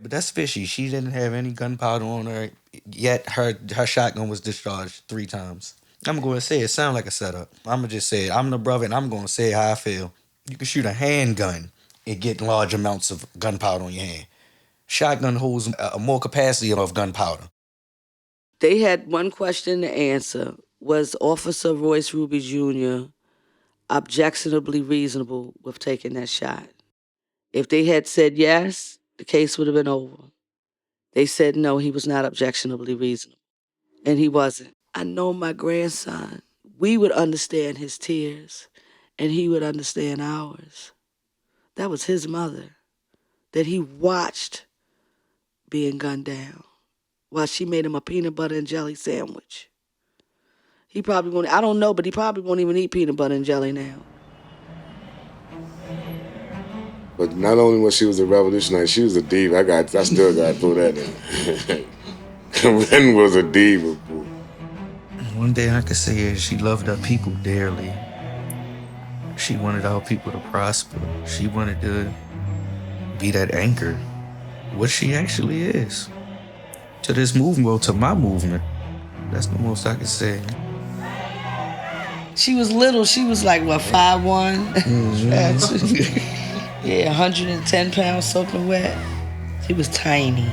But that's fishy. She didn't have any gunpowder on her, yet her shotgun was discharged 3 times. I'm going to say it sounds like a setup. I'm going to just say it. I'm the brother, and I'm going to say how I feel. You can shoot a handgun and get large amounts of gunpowder on your hand. Shotgun holds more capacity of gunpowder. They had one question to answer. Was Officer Royce Ruby Jr. objectionably reasonable with taking that shot? If they had said yes, the case would have been over. They said no, he was not objectionably reasonable. And he wasn't. I know my grandson. We would understand his tears, and he would understand ours. That was his mother that he watched being gunned down while she made him a peanut butter and jelly sandwich. He probably won't, I don't know, but he probably won't even eat peanut butter and jelly now. But not only was she a revolutionary, she was a diva. I still got to throw that in. Korryn was a diva. One thing I could say is she loved her people dearly. She wanted our people to prosper. She wanted to be that anchor, what she actually is. To this movement, well, to my movement. That's the most I could say. She was little. She was like, what, 5'1"? Mm-hmm. Yeah, 110 pounds soaking wet. She was tiny,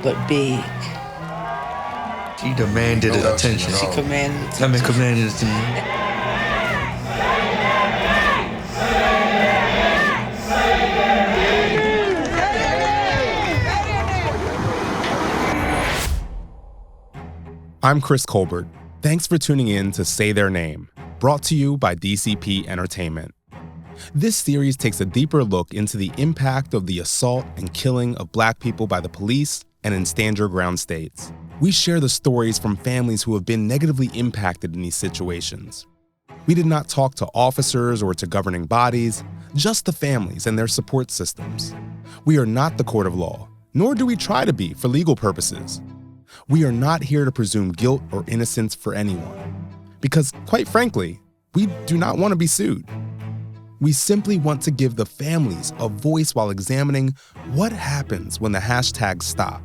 but big. She demanded attention. She commanded attention. Commanded attention. I'm Chris Colbert. Thanks for tuning in to Say Their Name, brought to you by DCP Entertainment. This series takes a deeper look into the impact of the assault and killing of Black people by the police and in Stand Your Ground states. We share the stories from families who have been negatively impacted in these situations. We did not talk to officers or to governing bodies, just the families and their support systems. We are not the court of law, nor do we try to be for legal purposes. We are not here to presume guilt or innocence for anyone, because, quite frankly, we do not want to be sued. We simply want to give the families a voice while examining what happens when the hashtags stop,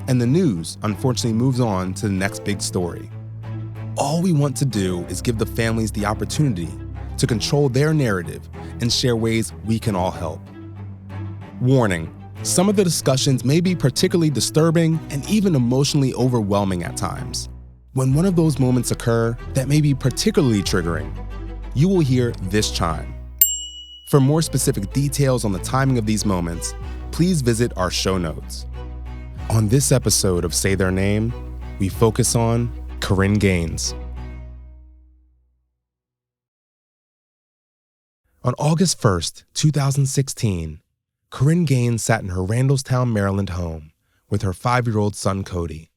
and the news, unfortunately, moves on to the next big story. All we want to do is give the families the opportunity to control their narrative and share ways we can all help. Warning. Some of the discussions may be particularly disturbing and even emotionally overwhelming at times. When one of those moments occur that may be particularly triggering, you will hear this chime. For more specific details on the timing of these moments, please visit our show notes. On this episode of Say Their Name, we focus on Korryn Gaines. On August 1st, 2016, Korryn Gaines sat in her Randallstown, Maryland home with her 5-year-old son, Kodi.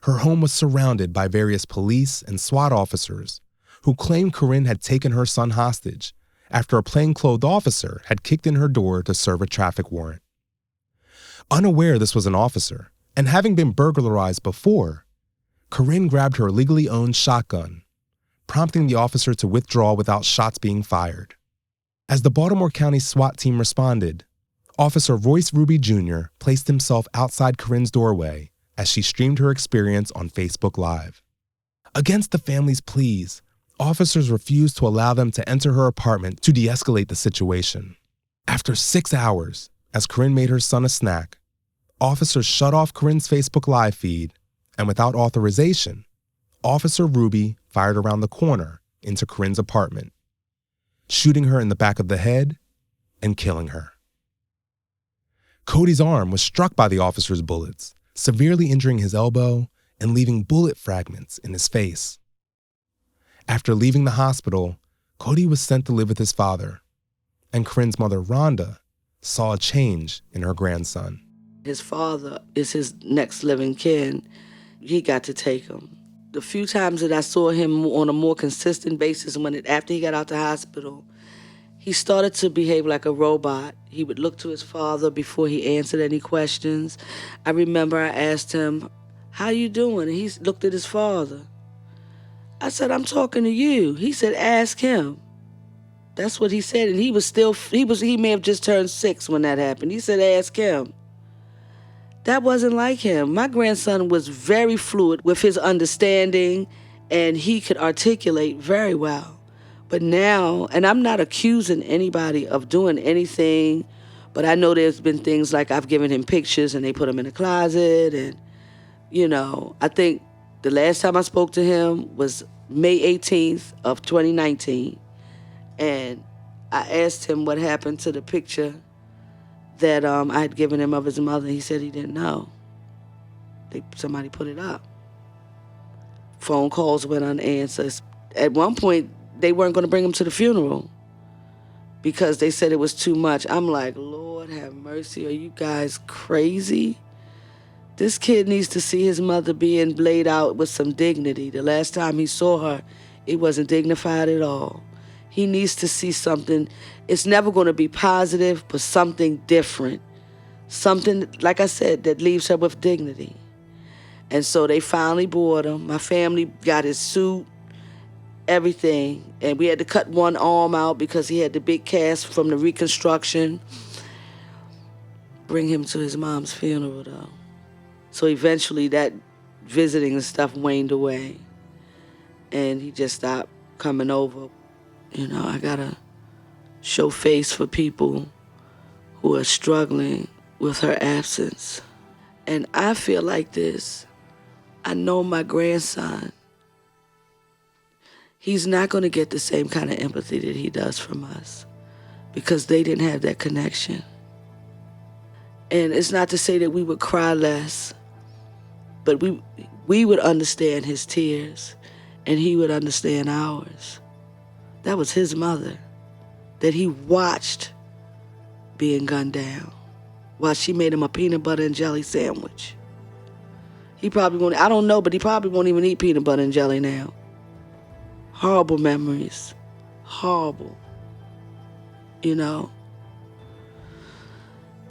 Her home was surrounded by various police and SWAT officers who claimed Korryn had taken her son hostage after a plainclothed officer had kicked in her door to serve a traffic warrant. Unaware this was an officer, and having been burglarized before, Korryn grabbed her illegally owned shotgun, prompting the officer to withdraw without shots being fired. As the Baltimore County SWAT team responded, Officer Royce Ruby Jr. placed himself outside Korryn's doorway as she streamed her experience on Facebook Live. Against the family's pleas, officers refused to allow them to enter her apartment to de-escalate the situation. After 6 hours, as Korryn made her son a snack, officers shut off Korryn's Facebook Live feed, and without authorization, Officer Ruby fired around the corner into Korryn's apartment, shooting her in the back of the head and killing her. Kodi's arm was struck by the officer's bullets, severely injuring his elbow and leaving bullet fragments in his face. After leaving the hospital, Kodi was sent to live with his father, and Korryn's mother, Rhonda, saw a change in her grandson. His father is his next living kin. He got to take him. The few times that I saw him on a more consistent basis, after he got out the hospital, he started to behave like a robot. He would look to his father before he answered any questions. I remember I asked him, "How you doing?" And he looked at his father. I said, "I'm talking to you." He said, "Ask him." That's what he said. And he may have just turned 6 when that happened. He said, ask him. That wasn't like him. My grandson was very fluid with his understanding, and he could articulate very well. But now, and I'm not accusing anybody of doing anything, but I know there's been things like I've given him pictures and they put them in the closet. And, I think the last time I spoke to him was May 18th of 2019. And I asked him what happened to the picture that I had given him of his mother. He said he didn't know. Somebody put it up. Phone calls went unanswered. At one point, they weren't going to bring him to the funeral because they said it was too much. I'm like, Lord have mercy, are you guys crazy? This kid needs to see his mother being laid out with some dignity. The last time he saw her, it wasn't dignified at all. He needs to see something. It's never going to be positive, but something different. Something, like I said, that leaves her with dignity. And so they finally bought him. My family got his suit, everything. And we had to cut one arm out because he had the big cast from the reconstruction. Bring him to his mom's funeral, though. So eventually that visiting and stuff waned away. And he just stopped coming over. I gotta show face for people who are struggling with her absence. And I feel like this. I know my grandson, he's not going to get the same kind of empathy that he does from us because they didn't have that connection. And it's not to say that we would cry less, but we would understand his tears and he would understand ours. That was his mother that he watched being gunned down while she made him a peanut butter and jelly sandwich. He probably won't, I don't know, but he probably won't even eat peanut butter and jelly now. Horrible memories. Horrible. And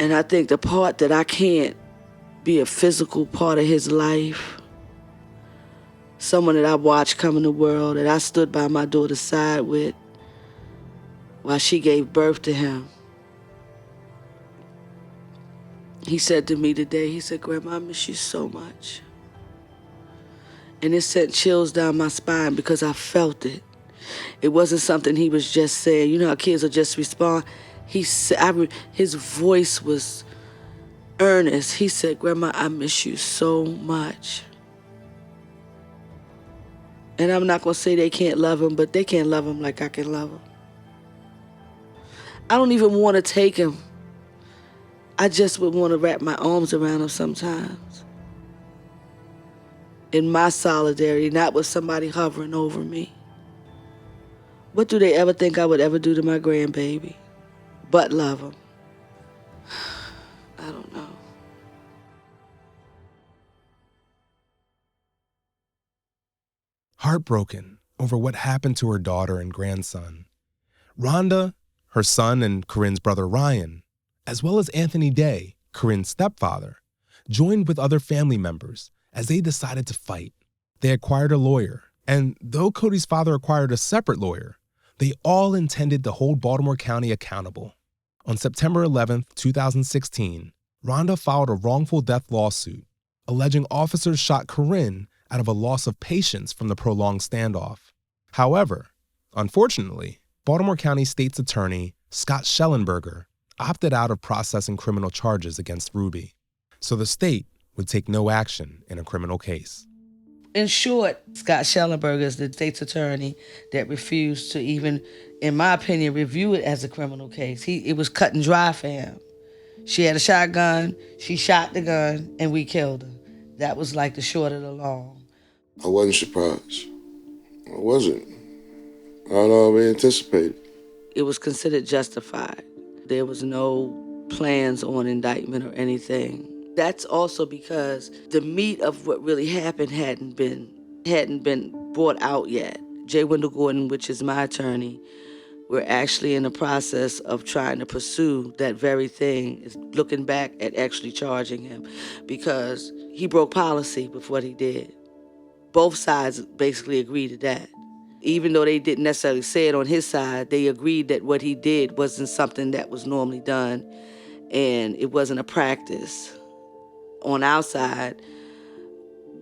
I think the part that I can't be a physical part of his life, someone that I watched come in the world, that I stood by my daughter's side with while she gave birth to him. He said to me today, he said, Grandma, I miss you so much. And it sent chills down my spine because I felt it. It wasn't something he was just saying. You know how kids will just respond? His voice was earnest. He said, Grandma, I miss you so much. And I'm not going to say they can't love him, but they can't love him like I can love him. I don't even want to take him. I just would want to wrap my arms around him sometimes. In my solidarity, not with somebody hovering over me. What do they ever think I would ever do to my grandbaby? But love him. I don't know. Heartbroken over what happened to her daughter and grandson, Rhonda, her son, and Korryn's brother Ryan, as well as Anthony Day, Korryn's stepfather, joined with other family members as they decided to fight. They acquired a lawyer, and though Kodi's father acquired a separate lawyer, they all intended to hold Baltimore County accountable. On September 11, 2016, Rhonda filed a wrongful death lawsuit alleging officers shot Korryn out of a loss of patience from the prolonged standoff. However, unfortunately, Baltimore County State's Attorney Scott Schellenberger opted out of processing criminal charges against Ruby, so the state would take no action in a criminal case. In short, Scott Schellenberger is the state's attorney that refused to even, in my opinion, review it as a criminal case. It was cut and dry for him. She had a shotgun, she shot the gun, and we killed her. That was like the short of the long. I wasn't surprised. I wasn't. I'd already anticipated. It was considered justified. There was no plans on indictment or anything. That's also because the meat of what really happened hadn't been brought out yet. J. Wendell Gordon, which is my attorney, we're actually in the process of trying to pursue that very thing, is looking back at actually charging him because he broke policy with what he did. Both sides basically agree to that. even though they didn't necessarily say it on his side, they agreed that what he did wasn't something that was normally done, and it wasn't a practice. On our side,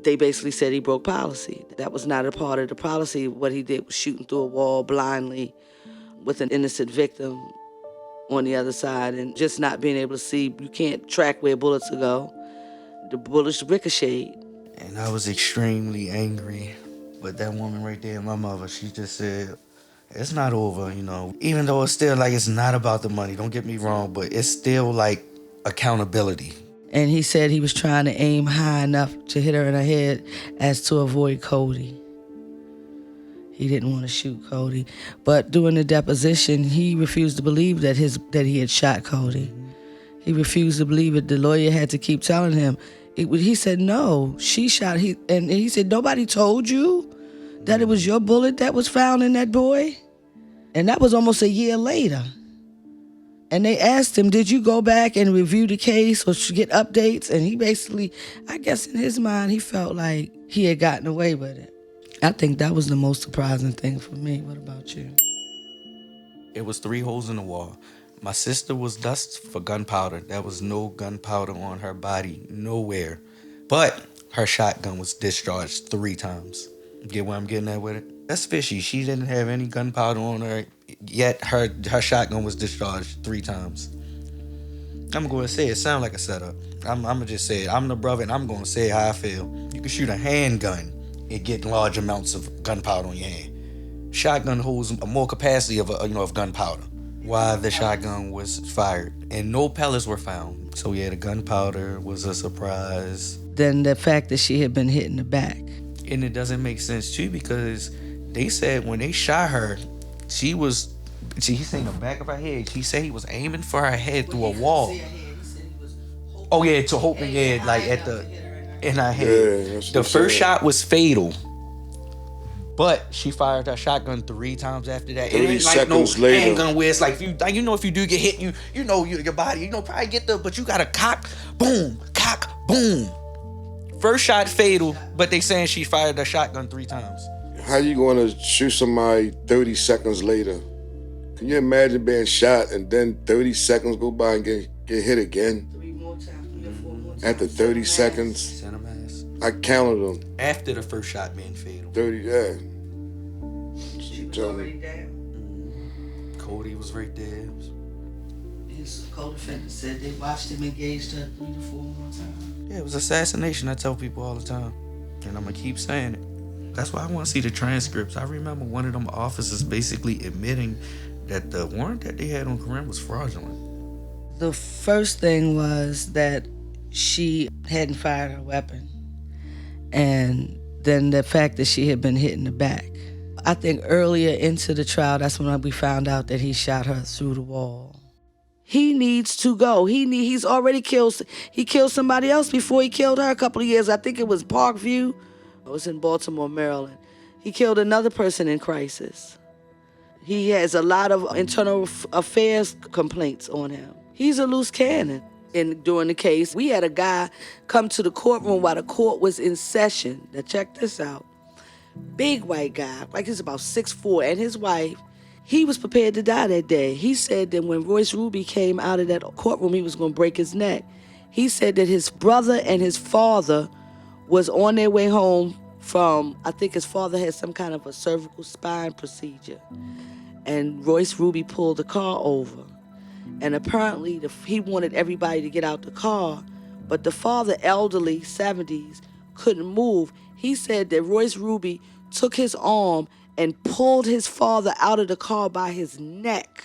they basically said he broke policy. That was not a part of the policy. What he did was shooting through a wall blindly with an innocent victim on the other side, and just not being able to see. You can't track where bullets will go. The bullets ricocheted. And I was extremely angry. But that woman right there, my mother, she just said, it's not over, you know. Even though it's still like, it's not about the money, don't get me wrong, but it's still like accountability. And he said he was trying to aim high enough to hit her in her head as to avoid Kodi. He didn't want to shoot Kodi. But during the deposition, he refused to believe that he had shot Kodi. He refused to believe it. The lawyer had to keep telling him. He said, no, she shot. And he said, nobody told you that it was your bullet that was found in that boy? And that was almost a year later. And they asked him, did you go back and review the case or get updates? And he basically, I guess in his mind, he felt like he had gotten away with it. I think that was the most surprising thing for me. What about you? It was 3 holes in the wall. My sister was dust for gunpowder. There was no gunpowder on her body, nowhere. But her shotgun was discharged 3 times. Get where I'm getting at with it? That's fishy. She didn't have any gunpowder on her, yet her shotgun was discharged 3 times. I'm going to say it sounds like a setup. I'm going to just say it. I'm the brother, and I'm going to say how I feel. You can shoot a handgun and get large amounts of gunpowder on your hand. Shotgun holds more capacity of gunpowder. Why the shotgun was fired, and no pellets were found. So yeah, the gunpowder was a surprise. Then the fact that she had been hit in the back. And it doesn't make sense too, because they said when they shot her, he seen the back of her head. He said he was aiming for her head through a wall. Oh yeah, to hoping, yeah, like in her head. Yeah, the first shot was fatal. But she fired her shotgun 3 times after that. It ain't like no handgun where it's like, if you do get hit, you know your body, probably get but you gotta cock, boom. First shot fatal, but they saying she fired her shotgun 3 times. How you gonna shoot somebody 30 seconds later? Can you imagine being shot and then 30 seconds go by and get hit again? 3 more times, 4 more times. After 30 seconds, Sent him ass. I counted them. After the first shot being fatal. 30, yeah. She was already down. Kodi was right there. His co-defendant said they watched him engage her 3 to 4 more times. Yeah, it was assassination. I tell people all the time. And I'm going to keep saying it. That's why I want to see the transcripts. I remember one of them officers basically admitting that the warrant that they had on Korryn was fraudulent. The first thing was that she hadn't fired her weapon. And then the fact that she had been hit in the back. I think earlier into the trial, that's when we found out that he shot her through the wall. He needs to go. He's already killed. He killed somebody else before he killed her a couple of years. I think it was Parkview. It was in Baltimore, Maryland. He killed another person in crisis. He has a lot of internal affairs complaints on him. He's a loose cannon. And during the case, we had a guy come to the courtroom while the court was in session. Now check this out. Big white guy, like he's about 6'4", and his wife. He was prepared to die that day. He said that when Royce Ruby came out of that courtroom, he was going to break his neck. He said that his brother and his father was on their way home from, I think his father had some kind of a cervical spine procedure. And Royce Ruby pulled the car over. And apparently he wanted everybody to get out the car, but the father, elderly, 70s, couldn't move. He said that Royce Ruby took his arm and pulled his father out of the car by his neck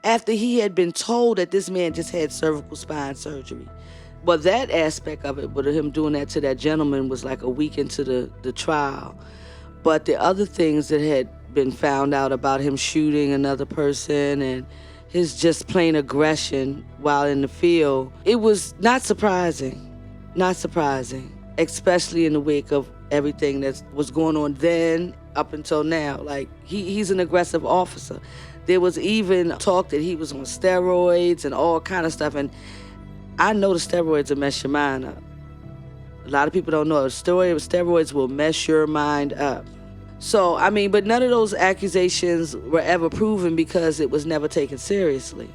after he had been told that this man just had cervical spine surgery. But that aspect of it, with him doing that to that gentleman, was like a week into the trial. But the other things that had been found out about him shooting another person and his just plain aggression while in the field, it was not surprising, especially in the wake of everything that was going on then up until now. Like, he's an aggressive officer. There was even talk that he was on steroids and all kind of stuff, and I know the steroids will mess your mind up. A lot of people don't know. Steroids will mess your mind up. So, I mean, but none of those accusations were ever proven because it was never taken seriously.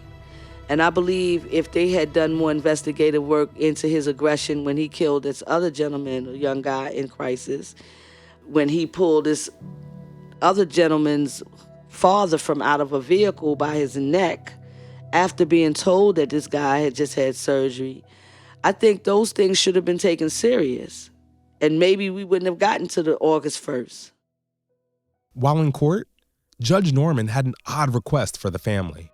And I believe if they had done more investigative work into his aggression when he killed this other gentleman, a young guy in crisis, when he pulled this other gentleman's father from out of a vehicle by his neck after being told that this guy had just had surgery, I think those things should have been taken serious. And maybe we wouldn't have gotten to the August 1st. While in court, Judge Norman had an odd request for the family.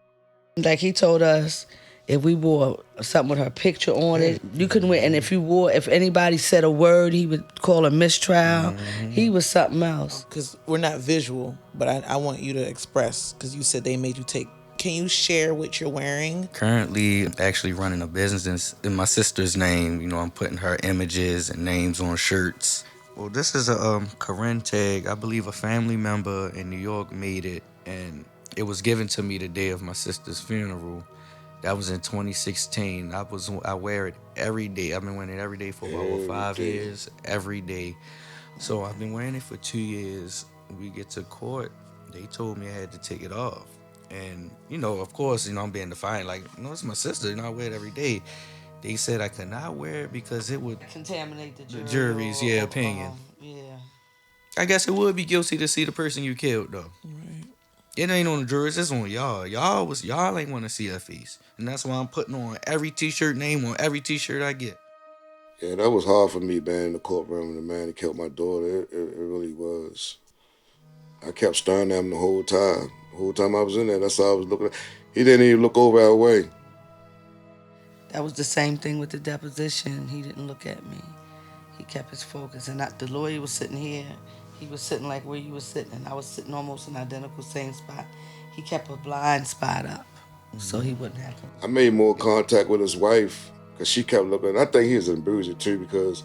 Like he told us, if we wore something with her picture on it, you couldn't wear. And if anybody said a word, he would call a mistrial. He was something else. Because we're not visual, but I want you to express, because you said they made you take. Can you share what you're wearing? Currently, actually running a business in my sister's name. You know, I'm putting her images and names on shirts. Well, this is a Korryn tag. I believe a family member in New York made it, and it was given to me the day of my sister's funeral. That was in 2016. I wear it every day. I've been wearing it every day for over 5 years, every day. So I've been wearing it for 2 years. We get to court, they told me I had to take it off. And, you know, of course, you know, I'm being defiant. Like, no, it's my sister. You know, I wear it every day. They said I could not wear it because it would Contaminate the jury's opinion. Yeah. I guess it would be guilty to see the person you killed, though. Right. It ain't on the jurors, it's on y'all. Y'all ain't want to see her face. And that's why I'm putting on every T-shirt name on every T-shirt I get. Yeah, that was hard for me, man, in the courtroom. The man that killed my daughter, it really was. I kept staring at him the whole time. The whole time I was in there, that's all I was looking at. He didn't even look over our way. That was the same thing with the deposition. He didn't look at me. He kept his focus. And the lawyer was sitting here. He was sitting like where you were sitting, and I was sitting almost in the identical same spot. He kept a blind spot up, so he wouldn't have to. I made more contact with his wife, because she kept looking. I think he was in bruiser too, because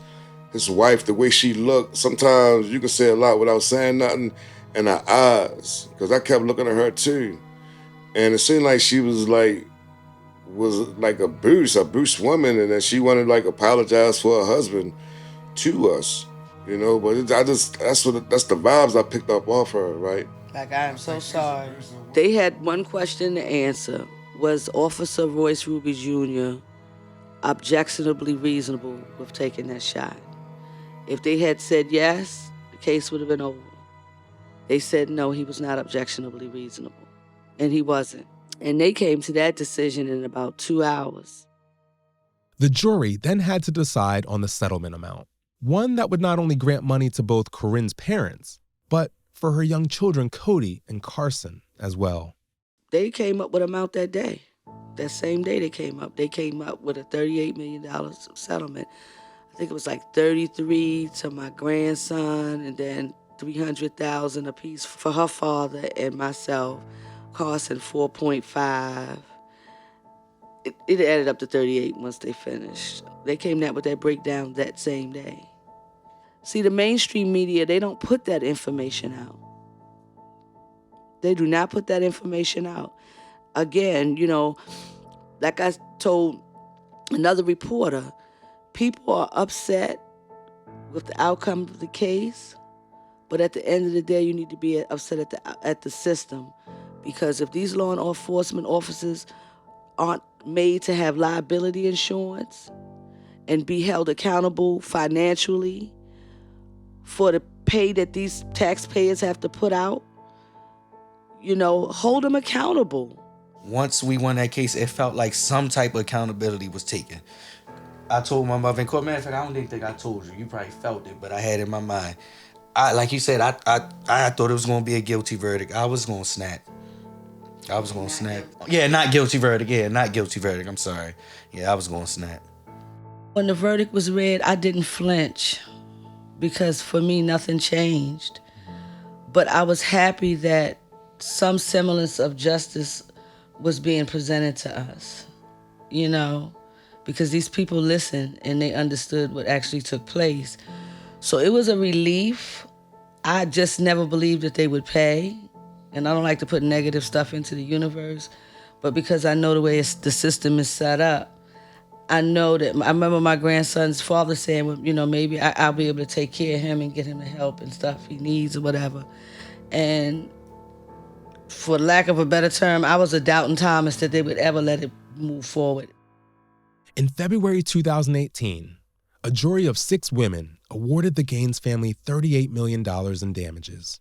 his wife, the way she looked, sometimes you can say a lot without saying nothing, in her eyes, because I kept looking at her too. And it seemed like she was like a Bruce woman, and then she wanted to like apologize for her husband to us, you know. But that's the vibes I picked up off her, right? Like, I am so sorry. They had one question to answer. Was Officer Royce Ruby Jr. objectionably reasonable with taking that shot? If they had said yes, the case would have been over. They said no, he was not objectionably reasonable. And he wasn't. And they came to that decision in about 2 hours. The jury then had to decide on the settlement amount, one that would not only grant money to both Korryn's parents, but for her young children, Kodi and Carson, as well. They came up with an amount that day. That same day they came up with a $38 million settlement. I think it was like 33 to my grandson, and then $300,000 apiece for her father and myself. Carson 4.5. It added up to 38 once they finished. They came out with that breakdown that same day. See, the mainstream media, they don't put that information out. They do not put that information out. Again, you know, like I told another reporter, people are upset with the outcome of the case, but at the end of the day, you need to be upset at the system, because if these law enforcement officers aren't made to have liability insurance and be held accountable financially for the pay that these taxpayers have to put out, you know, hold them accountable. Once we won that case, it felt like some type of accountability was taken. I told my mother in court, matter of fact, I don't even think I told you. You probably felt it, but I had it in my mind. Like you said, I thought it was going to be a guilty verdict. I was going to snap. Yeah, not guilty verdict. Yeah, not guilty verdict. I'm sorry. Yeah, I was going to snap. When the verdict was read, I didn't flinch, because for me, nothing changed. But I was happy that some semblance of justice was being presented to us, you know, because these people listened and they understood what actually took place. So it was a relief. I just never believed that they would pay. And I don't like to put negative stuff into the universe, but because I know the way the system is set up, I know that I remember my grandson's father saying, well, maybe I'll be able to take care of him and get him the help and stuff he needs or whatever. And for lack of a better term, I was a doubting Thomas that they would ever let it move forward. In February 2018, a jury of 6 women awarded the Gaines family $38 million in damages.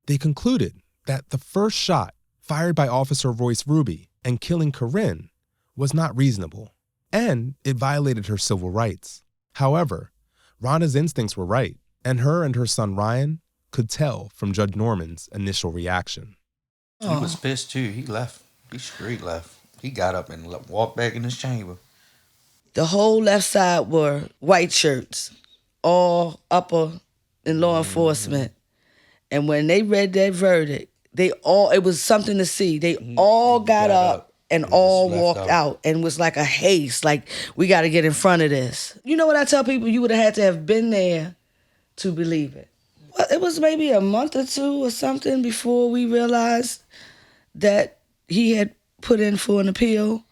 They concluded that the first shot, fired by Officer Royce Ruby and killing Korryn, was not reasonable, and it violated her civil rights. However, Rhonda's instincts were right, and her son Ryan could tell from Judge Norman's initial reaction. He was pissed too. He left. He straight left. He got up and walked back in his chamber. The whole left side were white shirts, all upper in law enforcement. And when they read that verdict, it was something to see. They all got up and all walked out, and was like a haste, like, we got to get in front of this. You know what I tell people? You would have had to have been there to believe it. Well, it was maybe a month or two or something before we realized that he had put in for an appeal.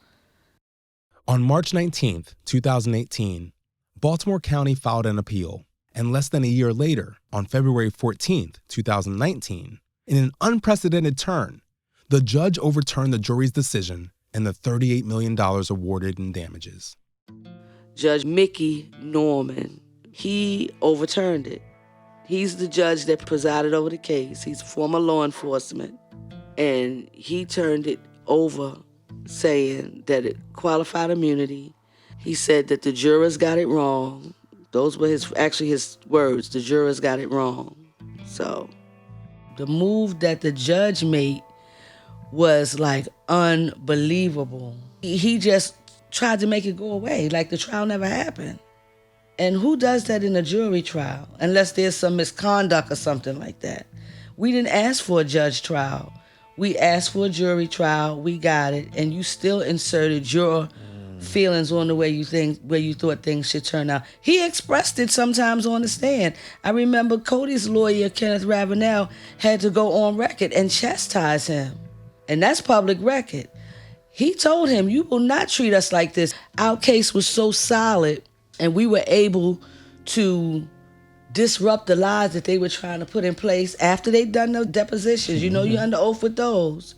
On March 19th, 2018, Baltimore County filed an appeal, and less than a year later, on February 14th, 2019, in an unprecedented turn, the judge overturned the jury's decision and the $38 million awarded in damages. Judge Mickey Norman, he overturned it. He's the judge that presided over the case. He's former law enforcement. And he turned it over saying that it qualified immunity. He said that the jurors got it wrong. Those were his words. The jurors got it wrong. So the move that the judge made was like unbelievable. He just tried to make it go away, like the trial never happened. And who does that in a jury trial, unless there's some misconduct or something like that? We didn't ask for a judge trial. We asked for a jury trial. We got it, and you still inserted your feelings on the way you thought things should turn out. He expressed it sometimes on the stand. I remember Kodi's lawyer, Kenneth Ravenel, had to go on record and chastise him, and that's public record. He told him, "You will not treat us like this." Our case was so solid, and we were able to disrupt the lies that they were trying to put in place after they'd done the depositions. You know, you're under oath with those.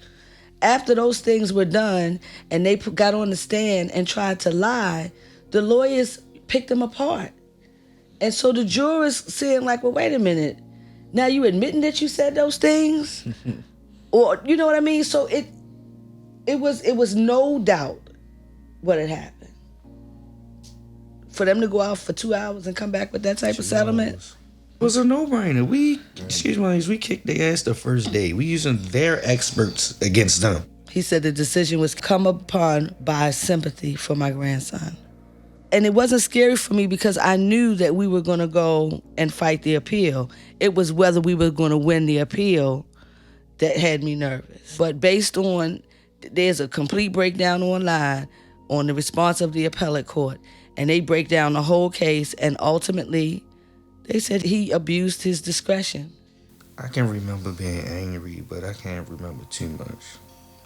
After those things were done and they got on the stand and tried to lie, the lawyers picked them apart. And so the jurors saying like, well, wait a minute. Now you admitting that you said those things? Or, you know what I mean? So it was no doubt what had happened. For them to go out for 2 hours and come back with that type of settlement? It was a no-brainer. We kicked their ass the first day. We using their experts against them. He said the decision was come upon by sympathy for my grandson. And it wasn't scary for me because I knew that we were going to go and fight the appeal. It was whether we were going to win the appeal that had me nervous. But based on, there's a complete breakdown online on the response of the appellate court, and they break down the whole case, and ultimately, they said he abused his discretion. I can remember being angry, but I can't remember too much.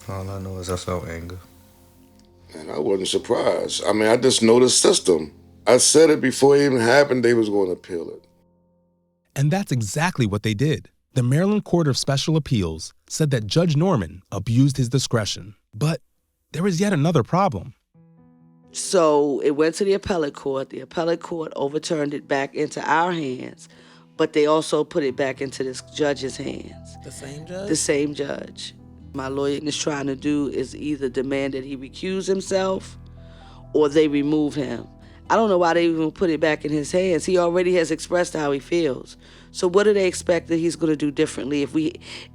All I know is I felt anger. And I wasn't surprised. I mean, I just know the system. I said it before it even happened, they was going to appeal it. And that's exactly what they did. The Maryland Court of Special Appeals said that Judge Norman abused his discretion. But there was yet another problem. So it went to the appellate court. The appellate court overturned it back into our hands, but they also put it back into this judge's hands. The same judge? The same judge. My lawyer is trying to do is either demand that he recuse himself or they remove him. I don't know why they even put it back in his hands. He already has expressed how he feels. So what do they expect that he's going to do differently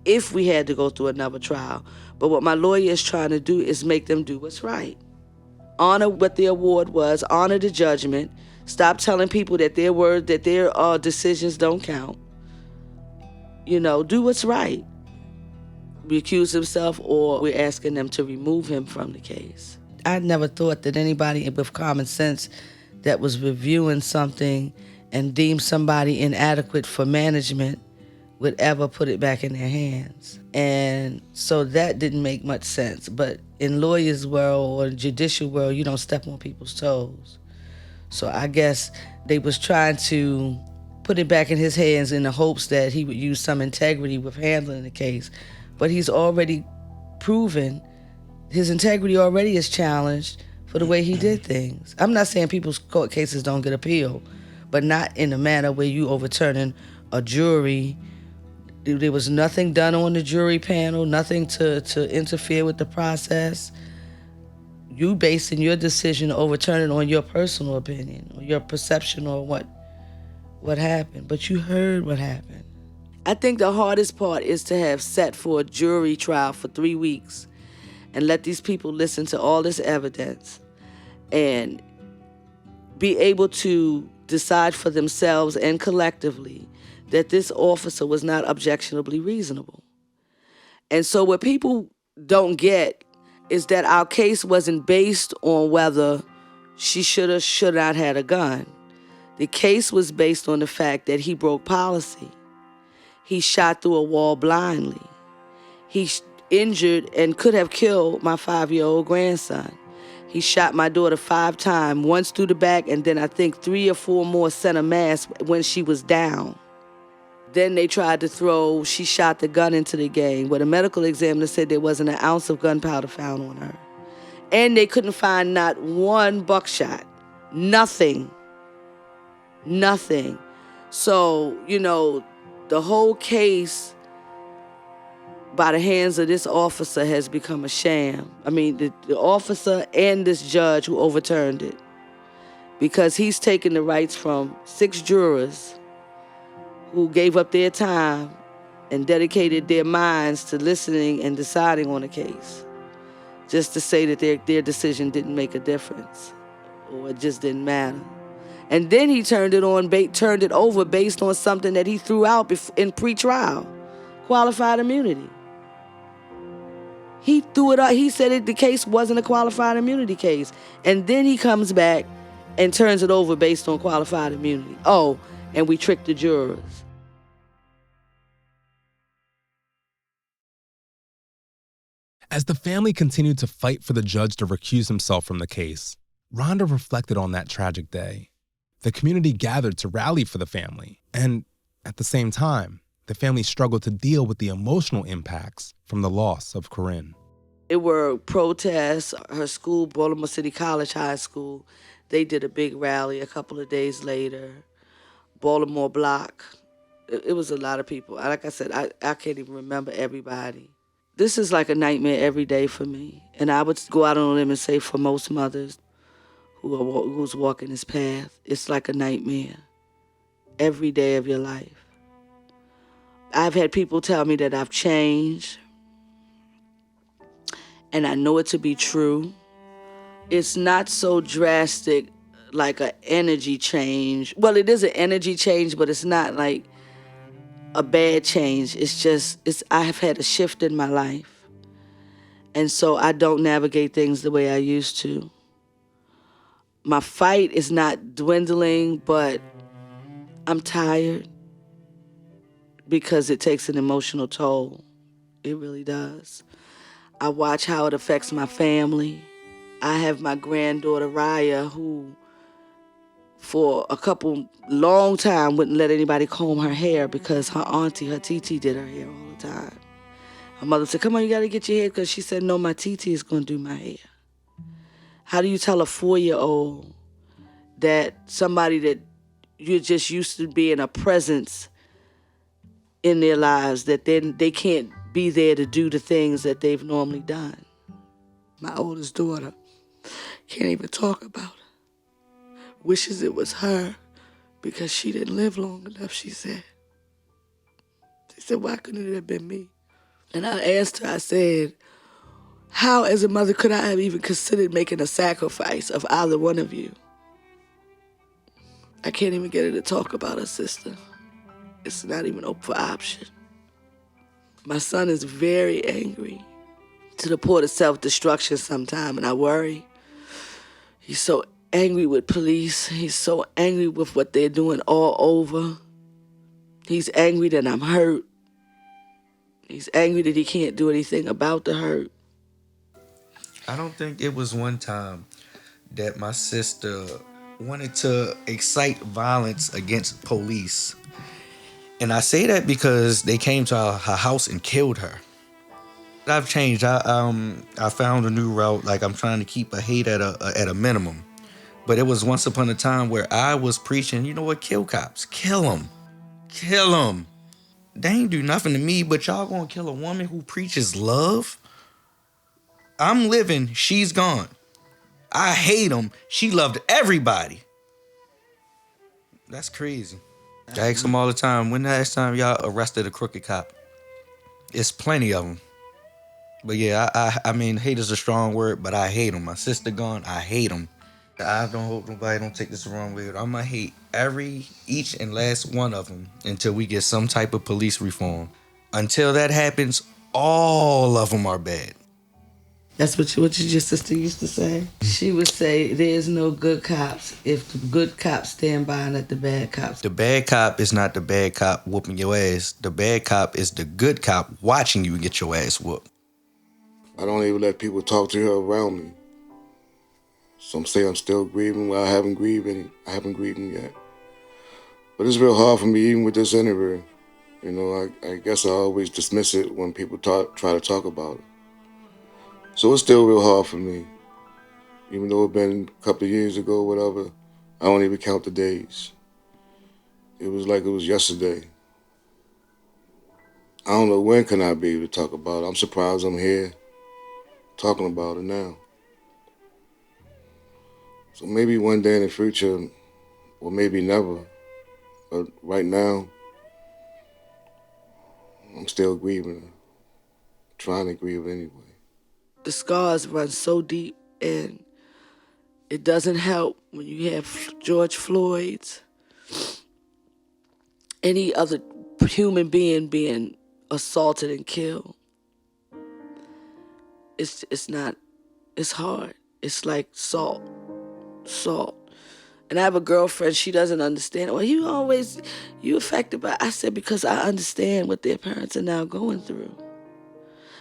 if we had to go through another trial? But what my lawyer is trying to do is make them do what's right. Honor what the award was, honor the judgment, stop telling people that their decisions don't count. You know, do what's right. Recuse himself, or we're asking them to remove him from the case. I never thought that anybody with common sense that was reviewing something and deemed somebody inadequate for management would ever put it back in their hands. And so that didn't make much sense. But in lawyers' world or judicial world, you don't step on people's toes. So I guess they was trying to put it back in his hands in the hopes that he would use some integrity with handling the case. But he's already proven his integrity already is challenged for the way he did things. I'm not saying people's court cases don't get appealed, but not in a manner where you overturning a jury. There was nothing done on the jury panel, nothing to interfere with the process. You basing your decision to overturn it on your personal opinion or your perception or what happened. But you heard what happened. I think the hardest part is to have set for a jury trial for 3 weeks and let these people listen to all this evidence and be able to decide for themselves and collectively that this officer was not objectionably reasonable. And so what people don't get is that our case wasn't based on whether she should or should not had a gun. The case was based on the fact that he broke policy. He shot through a wall blindly. He injured and could have killed my 5-year-old grandson. He shot my daughter 5 times, once through the back, and then I think 3 or 4 more center mass when she was down. Then they tried to she shot the gun into the game, where the medical examiner said there wasn't an ounce of gunpowder found on her. And they couldn't find not one buckshot. Nothing. Nothing. So, the whole case by the hands of this officer has become a sham. I mean, the officer and this judge who overturned it. Because he's taken the rights from 6 jurors who gave up their time and dedicated their minds to listening and deciding on a case, just to say that their decision didn't make a difference or it just didn't matter. And then he turned it over based on something that he threw out in pre-trial, qualified immunity. He threw it out. He said the case wasn't a qualified immunity case. And then he comes back and turns it over based on qualified immunity. Oh, and we tricked the jurors. As the family continued to fight for the judge to recuse himself from the case, Rhonda reflected on that tragic day. The community gathered to rally for the family, and at the same time, the family struggled to deal with the emotional impacts from the loss of Korryn. It were protests. Her school, Baltimore City College High School, they did a big rally a couple of days later. Baltimore Block. It was a lot of people. Like I said, I can't even remember everybody. This is like a nightmare every day for me. And I would go out on a limb and say for most mothers who's walking this path, it's like a nightmare every day of your life. I've had people tell me that I've changed, and I know it to be true. It's not so drastic like an energy change. Well, it is an energy change, but it's not like a bad change. I have had a shift in my life. And so I don't navigate things the way I used to. My fight is not dwindling, but I'm tired because it takes an emotional toll. It really does. I watch how it affects my family. I have my granddaughter, Raya, who for a long time wouldn't let anybody comb her hair because her auntie, her TT, did her hair all the time. Her mother said, come on, you got to get your hair, because she said, no, my TT is going to do my hair. How do you tell a 4-year-old that somebody that you're just used to being a presence in their lives, that then they can't be there to do the things that they've normally done? My oldest daughter can't even talk about it. Wishes it was her because she didn't live long enough, she said. She said, why couldn't it have been me? And I asked her, I said, how as a mother could I have even considered making a sacrifice of either one of you? I can't even get her to talk about her sister. It's not even open for option. My son is very angry to the point of self-destruction sometimes, and I worry. He's so angry with police. He's so angry with what they're doing all over. He's angry that I'm hurt. He's angry that he can't do anything about the hurt. I don't think it was one time that my sister wanted to excite violence against police. And I say that because they came to her house and killed her. I've changed. I found a new route. Like, I'm trying to keep a hate at a minimum. But it was once upon a time where I was preaching, you know what, kill cops. Kill them. Kill them. They ain't do nothing to me, but y'all gonna kill a woman who preaches love? I'm living, she's gone. I hate them. She loved everybody. That's crazy. I ask them all the time, when the last time y'all arrested a crooked cop? It's plenty of them. But yeah, I mean, hate is a strong word, but I hate them. My sister gone, I hate them. I don't hope nobody don't take this the wrong way. I'm gonna hate each and last one of them until we get some type of police reform. Until that happens, all of them are bad. That's what your sister used to say. She would say, there's no good cops if the good cops stand by and let the bad cops. The bad cop is not the bad cop whooping your ass. The bad cop is the good cop watching you get your ass whooped. I don't even let people talk to her around me. Some say I'm still grieving. Well, I haven't grieved yet. But it's real hard for me, even with this interview. You know, I guess I always dismiss it when people try to talk about it. So it's still real hard for me. Even though it's been a couple of years ago, whatever, I don't even count the days. It was like it was yesterday. I don't know when can I be able to talk about it. I'm surprised I'm here talking about it now. So maybe one day in the future, or maybe never, but right now, I'm still grieving, trying to grieve anyway. The scars run so deep, and it doesn't help when you have George Floyd's, any other human being assaulted and killed. It's hard. It's like salt. And I have a girlfriend, she doesn't understand. Well, you affected by, I said, because I understand what their parents are now going through.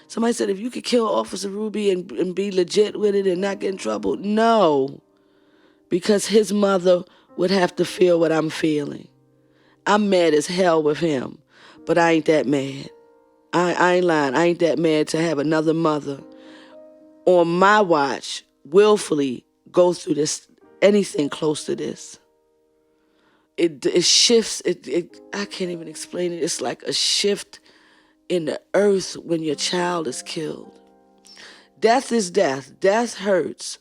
Somebody said, if you could kill Officer Ruby and be legit with it and not get in trouble, no. Because his mother would have to feel what I'm feeling. I'm mad as hell with him, but I ain't that mad. I ain't lying. I ain't that mad to have another mother on my watch willfully go through this, anything close to this. It shifts, I can't even explain it. It's like a shift in the earth when your child is killed. Death is death. Death hurts.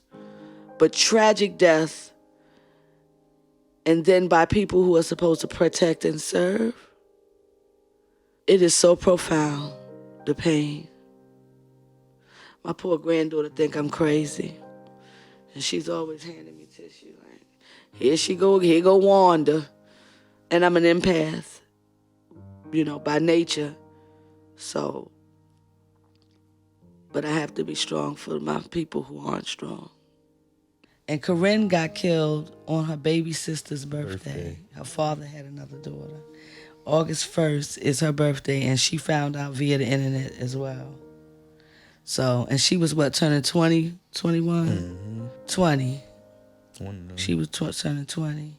But tragic death, and then by people who are supposed to protect and serve, it is so profound, the pain. My poor granddaughter think I'm crazy. And she's always handing me tissue. Like, here go Wanda. And I'm an empath, by nature. So, but I have to be strong for my people who aren't strong. And Korryn got killed on her baby sister's birthday. Her father had another daughter. August 1st is her birthday, and she found out via the internet as well. So, and she was turning 20, 21? Mm-hmm. 20. 20. She was turning 20.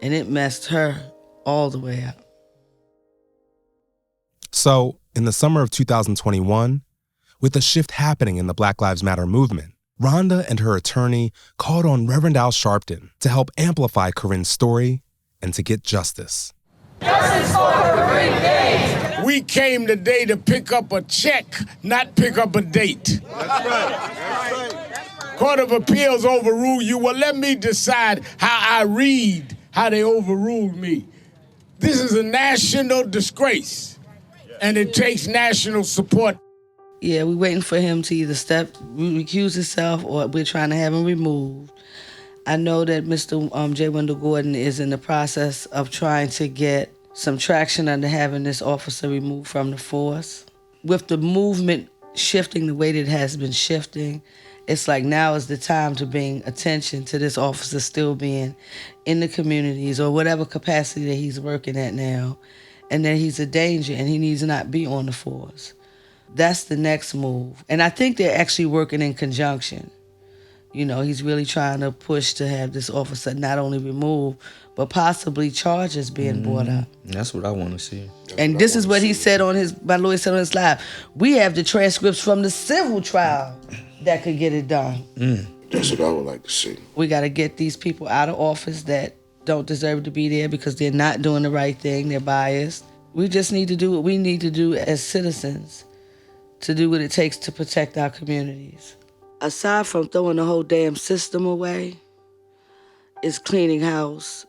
And it messed her all the way up. So, in the summer of 2021, with a shift happening in the Black Lives Matter movement, Rhonda and her attorney called on Reverend Al Sharpton to help amplify Korryn's story and to get justice. Justice for Korryn Gaines. We came today to pick up a check, not pick up a date. That's right. Court of Appeals overruled you. Well, let me decide how I read how they overruled me. This is a national disgrace, and it takes national support. Yeah, we're waiting for him to either recuse himself, or we're trying to have him removed. I know that Mr. J. Wendell Gordon is in the process of trying to get some traction under having this officer removed from the force. With the movement shifting the way that it has been shifting, it's like now is the time to bring attention to this officer still being in the communities or whatever capacity that he's working at now, and that he's a danger and he needs to not be on the force. That's the next move. And I think they're actually working in conjunction. You know, he's really trying to push to have this officer not only removed, but possibly charges being brought up. That's what I want to see. And this is what he said on my lawyer said on his live. We have the transcripts from the civil trial that could get it done. That's what I would like to see. We got to get these people out of office that don't deserve to be there because they're not doing the right thing. They're biased. We just need to do what we need to do as citizens to do what it takes to protect our communities. Aside from throwing the whole damn system away, is cleaning house,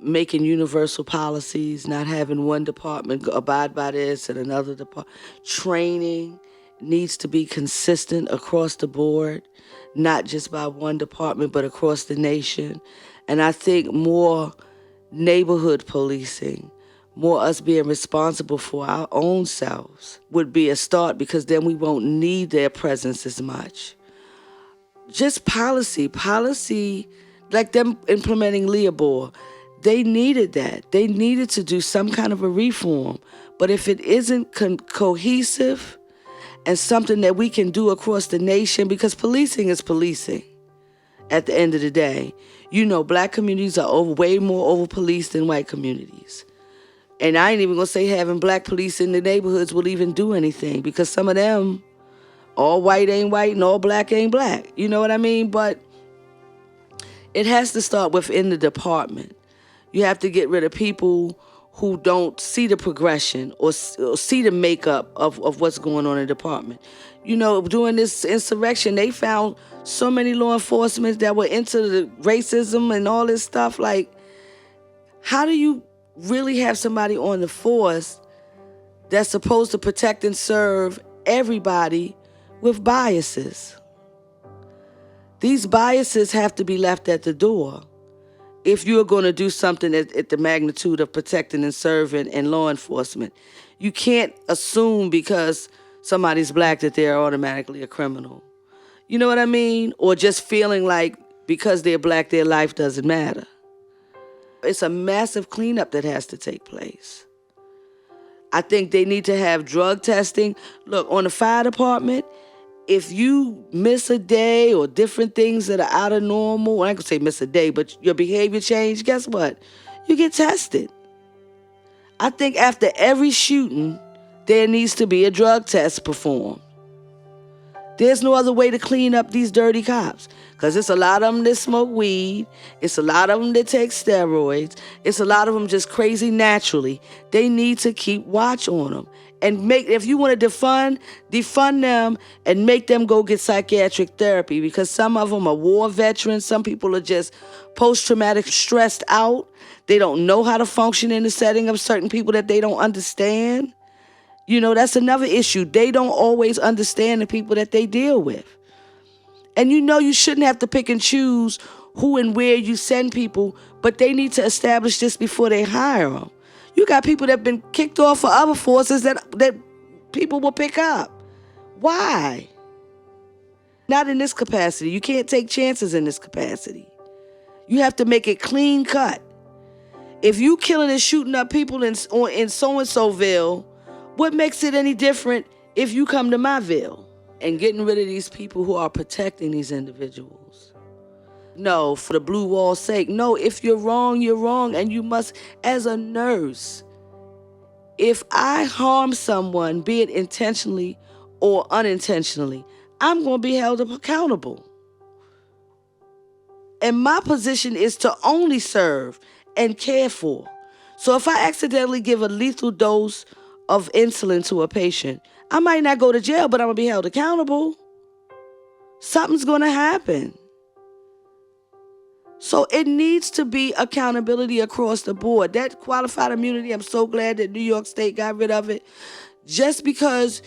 making universal policies, not having one department abide by this and another department. Training needs to be consistent across the board, not just by one department, but across the nation. And I think more neighborhood policing, more us being responsible for our own selves would be a start, because then we won't need their presence as much. Just policy, like them implementing Leobor, they needed that. They needed to do some kind of a reform. But if it isn't cohesive and something that we can do across the nation, because policing is policing at the end of the day. You know, black communities are way more over-policed than white communities. And I ain't even gonna say having black police in the neighborhoods will even do anything, because some of them, all white ain't white and all black ain't black. You know what I mean? But it has to start within the department. You have to get rid of people who don't see the progression or see the makeup of what's going on in the department. You know, during this insurrection, they found so many law enforcement that were into the racism and all this stuff. Like, how do you really have somebody on the force that's supposed to protect and serve everybody with biases? These biases have to be left at the door if you're going to do something at the magnitude of protecting and serving and law enforcement. You can't assume because somebody's black that they're automatically a criminal. You know what I mean? Or just feeling like because they're black, their life doesn't matter. It's a massive cleanup that has to take place. I think they need to have drug testing. Look, on the fire department, if you miss a day or different things that are out of normal, I ain't gonna say miss a day, but your behavior changed, guess what? You get tested. I think after every shooting, there needs to be a drug test performed. There's no other way to clean up these dirty cops, because it's a lot of them that smoke weed. It's a lot of them that take steroids. It's a lot of them just crazy naturally. They need to keep watch on them. And if you want to defund them and make them go get psychiatric therapy, because some of them are war veterans. Some people are just post-traumatic stressed out. They don't know how to function in the setting of certain people that they don't understand. You know, that's another issue. They don't always understand the people that they deal with. And you know you shouldn't have to pick and choose who and where you send people, but they need to establish this before they hire them. You got people that have been kicked off for other forces that people will pick up. Why? Not in this capacity. You can't take chances in this capacity. You have to make it clean cut. If you killing and shooting up people in so-and-soville, what makes it any different if you come to myville? And getting rid of these people who are protecting these individuals. No, for the blue wall's sake. No, if you're wrong, you're wrong. And you must, as a nurse, if I harm someone, be it intentionally or unintentionally, I'm going to be held accountable. And my position is to only serve and care for. So if I accidentally give a lethal dose of insulin to a patient, I might not go to jail, but I'm going to be held accountable. Something's going to happen. So it needs to be accountability across the board. That qualified immunity, I'm so glad that New York State got rid of it. Just because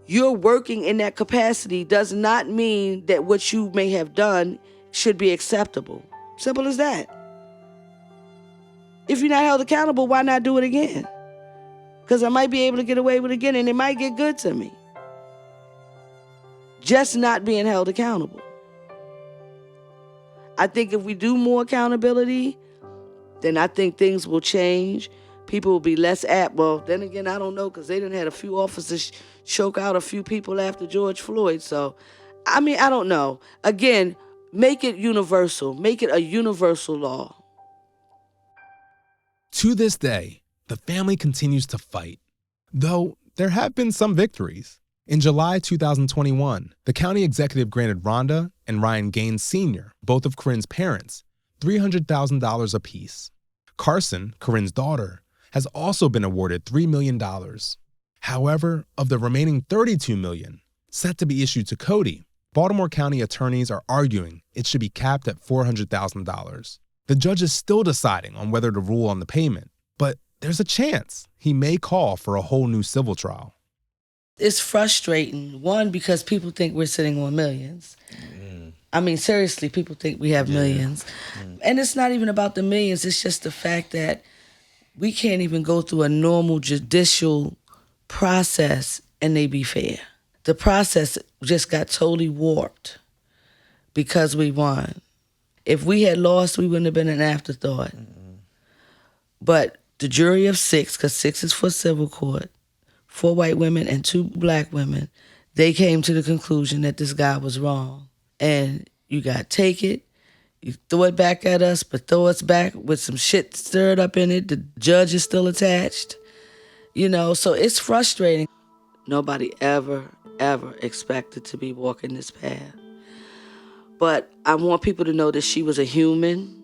you're working in that capacity does not mean that what you may have done should be acceptable. Simple as that. If you're not held accountable, why not do it again? Because I might be able to get away with it again, and it might get good to me. Just not being held accountable. I think if we do more accountability, then I think things will change. people will be less apt. Well, then again, I don't know, because they done had a few officers choke out a few people after George Floyd. So, I mean, I don't know. Again, make it universal. Make it a universal law. To this day, the family continues to fight, though there have been some victories. In July 2021, the county executive granted Rhonda and Ryan Gaines Sr., both of Korryn's parents, $300,000 apiece. Carson, Korryn's daughter, has also been awarded $3 million. However, of the remaining $32 million set to be issued to Kodi, Baltimore County attorneys are arguing it should be capped at $400,000. The judge is still deciding on whether to rule on the payment, but there's a chance he may call for a whole new civil trial. It's frustrating, one, because people think we're sitting on millions. I mean, seriously, people think we have millions. And it's not even about the millions, it's just the fact that we can't even go through a normal judicial process and they be fair. The process just got totally warped because we won. If we had lost, we wouldn't have been an afterthought. But the jury of 6, because 6 is for civil court, 4 white women and 2 black women, they came to the conclusion that this guy was wrong. And you got to take it, you throw it back at us, but throw us back with some shit stirred up in it. The judge is still attached. You know, so it's frustrating. Nobody ever expected to be walking this path. But I want people to know that she was a human,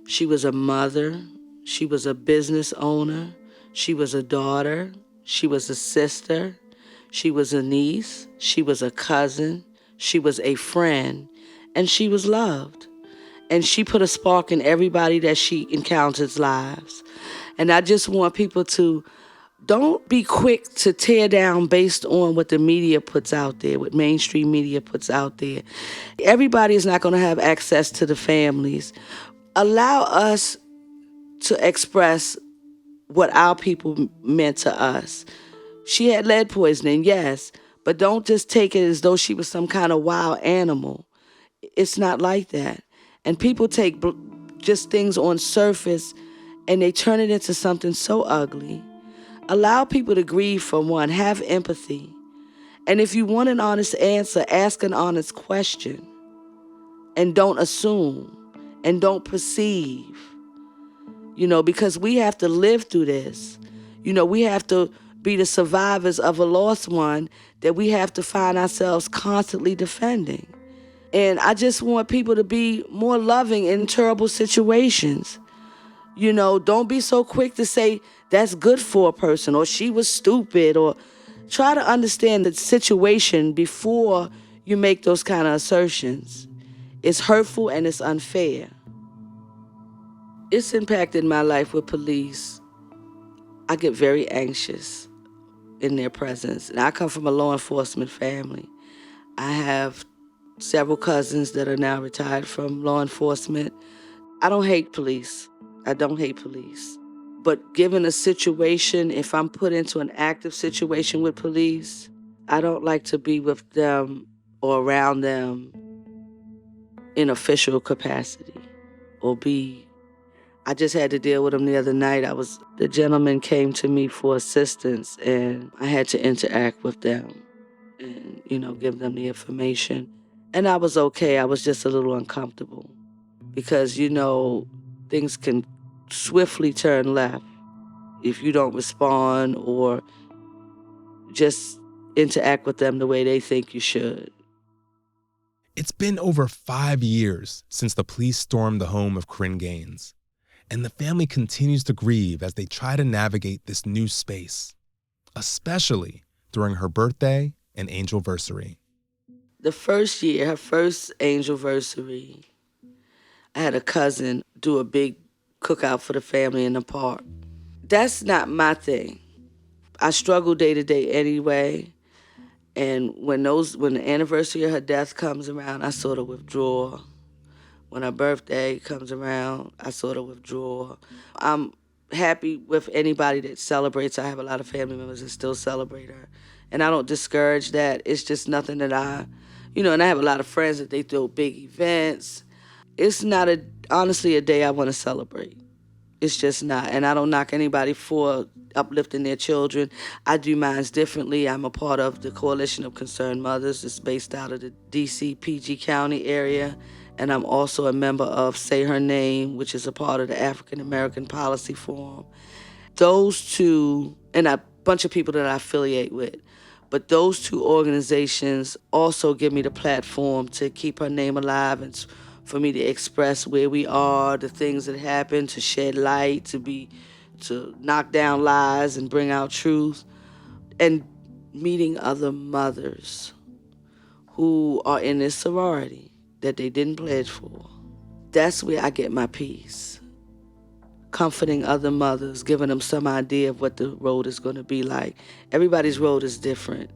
she was a mother, she was a business owner, she was a daughter, she was a sister, she was a niece, she was a cousin, she was a friend, and she was loved. And she put a spark in everybody that she encounters' lives. And I just want people to don't be quick to tear down based on what the media puts out there, what mainstream media puts out there. Everybody is not going to have access to the families. Allow us to express what our people meant to us. She had lead poisoning, yes, but don't just take it as though she was some kind of wild animal. It's not like that. And people take just things on surface and they turn it into something so ugly. Allow people to grieve, for one. Have empathy. And if you want an honest answer, ask an honest question. And don't assume. And don't perceive. You know, because we have to live through this. You know, we have to be the survivors of a lost one that we have to find ourselves constantly defending. And I just want people to be more loving in terrible situations. You know, don't be so quick to say that's good for a person or she was stupid, or try to understand the situation before you make those kind of assertions. It's hurtful and it's unfair. It's impacted my life with police. I get very anxious in their presence. And I come from a law enforcement family. I have several cousins that are now retired from law enforcement. I don't hate police. I don't hate police. But given a situation, if I'm put into an active situation with police, I don't like to be with them or around them in official capacity or be. I just had to deal with them the other night. The gentleman came to me for assistance and I had to interact with them and, you know, give them the information. And I was okay. I was just a little uncomfortable because, you know, things can swiftly turn left if you don't respond or just interact with them the way they think you should. It's been over 5 years since the police stormed the home of Korryn Gaines, and the family continues to grieve as they try to navigate this new space, especially during her birthday and angelversary. The first year, her first angelversary, I had a cousin do a big cookout for the family in the park. That's not my thing. I struggle day to day anyway. And when the anniversary of her death comes around, I sort of withdraw. When her birthday comes around, I sort of withdraw. I'm happy with anybody that celebrates. I have a lot of family members that still celebrate her. And I don't discourage that. It's just nothing that and I have a lot of friends that they throw big events. It's not honestly a day I want to celebrate. It's just not. And I don't knock anybody for uplifting their children. I do mine differently. I'm a part of the Coalition of Concerned Mothers. It's based out of the DC, PG County area. And I'm also a member of Say Her Name, which is a part of the African American Policy Forum. Those two, and a bunch of people that I affiliate with, but those two organizations also give me the platform to keep her name alive and for me to express where we are, the things that happen, to shed light, to knock down lies and bring out truth, and meeting other mothers who are in this sorority that they didn't pledge for. That's where I get my peace. Comforting other mothers, giving them some idea of what the road is going to be like. Everybody's road is different.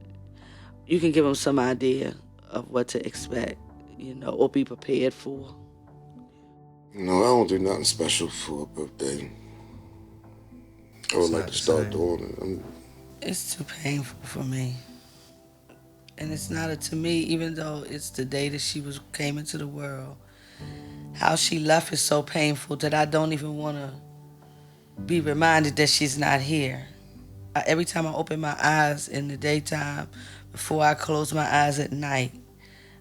You can give them some idea of what to expect, or be prepared for. No, I don't do nothing special for a birthday. I would like to start doing it. It's too painful for me. And it's not to me, even though it's the day that she came into the world. How she left is so painful that I don't even want to be reminded that she's not here. Every time I open my eyes in the daytime, before I close my eyes at night,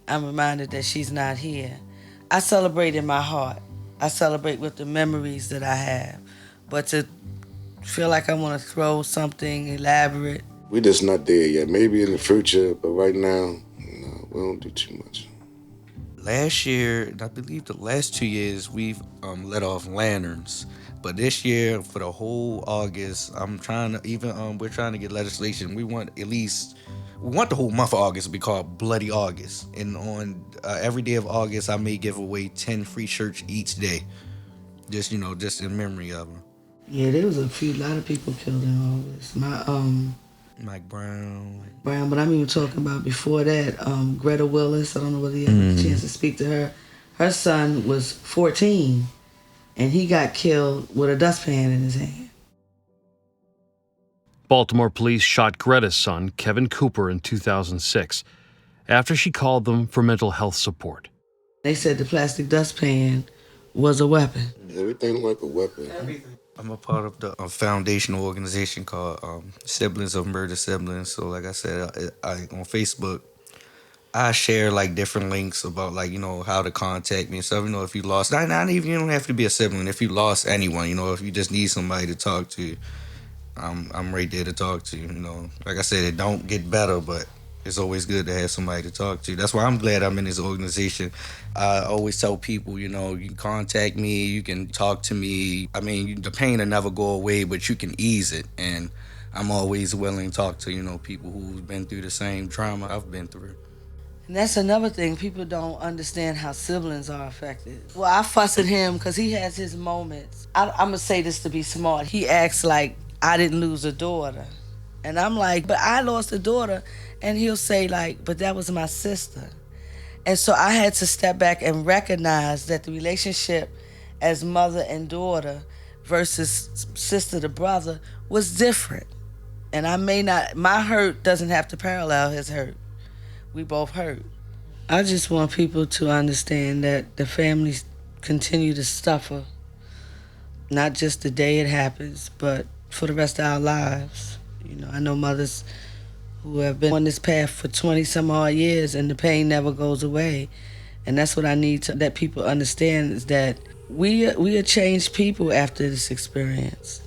I'm reminded that she's not here. I celebrate in my heart. I celebrate with the memories that I have. But to feel like I want to throw something elaborate. We're just not there yet. Maybe in the future, but right now, no, we don't do too much. Last year, I believe the last 2 years, we've let off lanterns. But this year, for the whole August, we're trying to get legislation. We want the whole month of August to be called Bloody August. And on every day of August, I may give away 10 free shirts each day. Just in memory of them. Yeah, there was a lot of people killed in August. Mike Brown, but I'm even talking about before that, Greta Willis. I don't know whether you had a chance to speak to her. Her son was 14, and he got killed with a dustpan in his hand. Baltimore police shot Greta's son, Kevin Cooper, in 2006 after she called them for mental health support. They said the plastic dustpan was a weapon. Everything like a weapon. Everything. I'm a part of the foundational organization called Siblings of Murder Siblings. So like I said, I on Facebook, I share like different links about how to contact me and stuff. If you lost, not even, you don't have to be a sibling. If you lost anyone, if you just need somebody to talk to, I'm right there to talk to. Like I said, it don't get better, but it's always good to have somebody to talk to. That's why I'm glad I'm in this organization. I always tell people, you can contact me, you can talk to me. I mean, the pain will never go away, but you can ease it. And I'm always willing to talk to, people who've been through the same trauma I've been through. And that's another thing. People don't understand how siblings are affected. Well, I fuss at him because he has his moments. I'm going to say this to be smart. He acts like I didn't lose a daughter. And I'm like, but I lost a daughter. And he'll say but that was my sister. And so I had to step back and recognize that the relationship as mother and daughter versus sister to brother was different. And my hurt doesn't have to parallel his hurt. We both hurt. I just want people to understand that the families continue to suffer, not just the day it happens, but for the rest of our lives. I know mothers who have been on this path for 20 some odd years and the pain never goes away. And that's what I need to let people understand, is that we are changed people after this experience.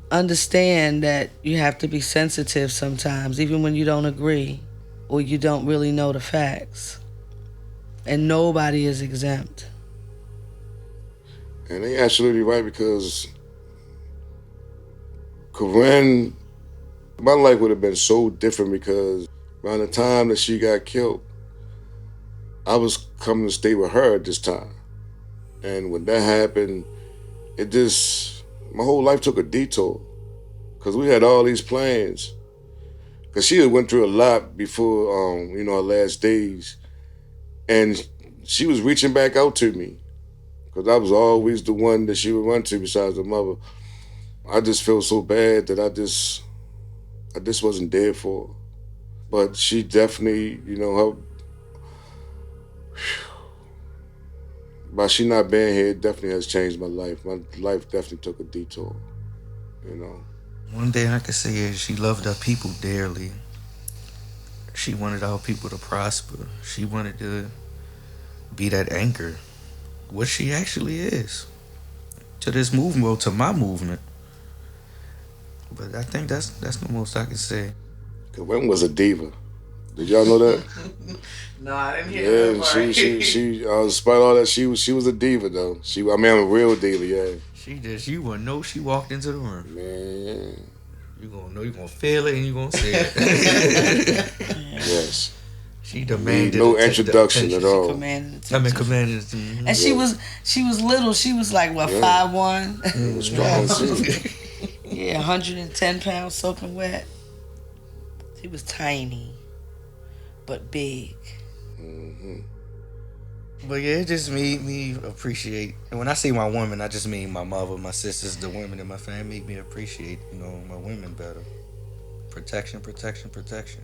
Understand that you have to be sensitive sometimes, even when you don't agree or you don't really know the facts. And nobody is exempt. And they absolutely right, because Korryn, my life would have been so different, because around the time that she got killed, I was coming to stay with her at this time. And when that happened, my whole life took a detour, because we had all these plans. Because she had went through a lot before, our last days. And she was reaching back out to me, because I was always the one that she would run to besides her mother. I just felt so bad that I just wasn't there for her. But she definitely, by she not being here, it definitely has changed my life. My life definitely took a detour, you know. One thing I could say is she loved her people dearly. She wanted our people to prosper. She wanted to be that anchor, what she actually is, to this movement, or to my movement. But I think that's the most I can say. Korryn was a diva. Did y'all know that? No, I didn't hear that part. she despite all that, she was a diva though. I'm a real diva, yeah. You wouldn't know she walked into the room. Man. You gonna know, you gonna feel it, and you gonna say it. Yes. She demanded no introduction at all. She commanded attention. Commanded. And she was little. She was like what, 5'1". Strong too. Yeah, 110 pounds soaking wet. She was tiny, but big. Mm-hmm. But yeah, it just made me appreciate. And when I say my women, I just mean my mother, my sisters, the women in my family. Made me appreciate, my women better. Protection, protection, protection.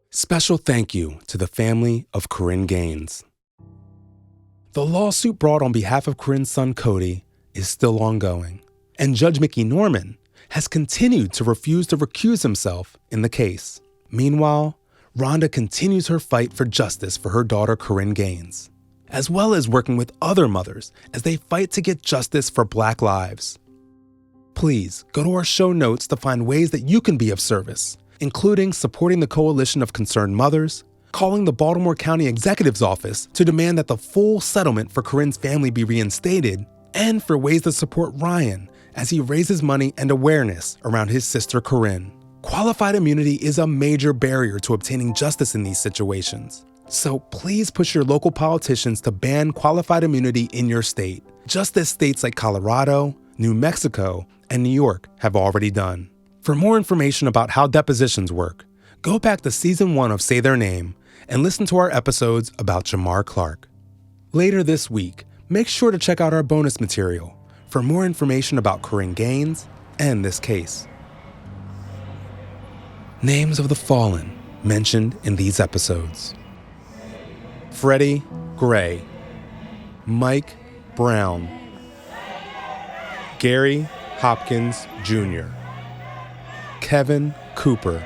Special thank you to the family of Korryn Gaines. The lawsuit brought on behalf of Korryn's son Kodi is still ongoing, and Judge Mickey Norman has continued to refuse to recuse himself in the case. Meanwhile, Rhonda continues her fight for justice for her daughter Korryn Gaines, as well as working with other mothers as they fight to get justice for Black lives. Please go to our show notes to find ways that you can be of service, including supporting the Coalition of Concerned Mothers, calling the Baltimore County Executive's office to demand that the full settlement for Korryn's family be reinstated, and for ways to support Ryan as he raises money and awareness around his sister Korryn. Qualified immunity is a major barrier to obtaining justice in these situations. So please push your local politicians to ban qualified immunity in your state, just as states like Colorado, New Mexico, and New York have already done. For more information about how depositions work, go back to Season 1 of Say Their Name and listen to our episodes about Jamar Clark. Later this week, make sure to check out our bonus material for more information about Korryn Gaines and this case. Names of the fallen mentioned in these episodes: Freddie Gray, Mike Brown, Gary Hopkins Jr., Kevin Cooper,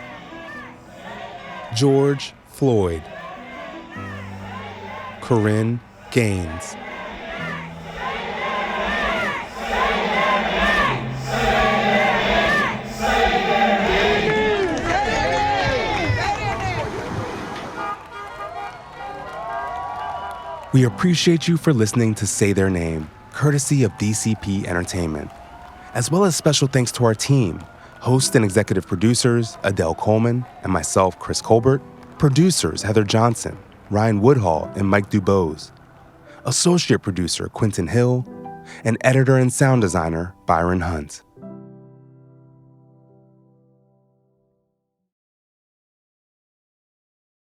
George Floyd, Korryn Gaines. We appreciate you for listening to Say Their Name, courtesy of DCP Entertainment, as well as special thanks to our team, host and executive producers Adell Coleman and myself, Chris Colbert, producers Heather Johnson, Ryan Woodhall, and Mike Dubose, associate producer Quentin Hill, and editor and sound designer Byron Hunt.